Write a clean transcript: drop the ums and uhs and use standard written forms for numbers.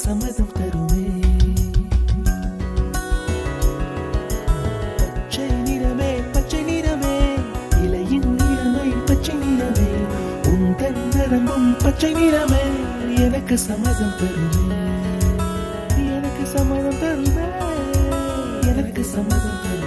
சம்மதம் தருமே. பச்சை நிறமே பச்சை நிறமே, இலையின் நிறமை பச்சை நிறமே, உந்தன் நரம்பும் பச்சை நிறமே, எனக்கு சம்மதம் தருமே, எனக்கு சம்மதம் தருமே, எனக்கு சம்மதம் தருமே.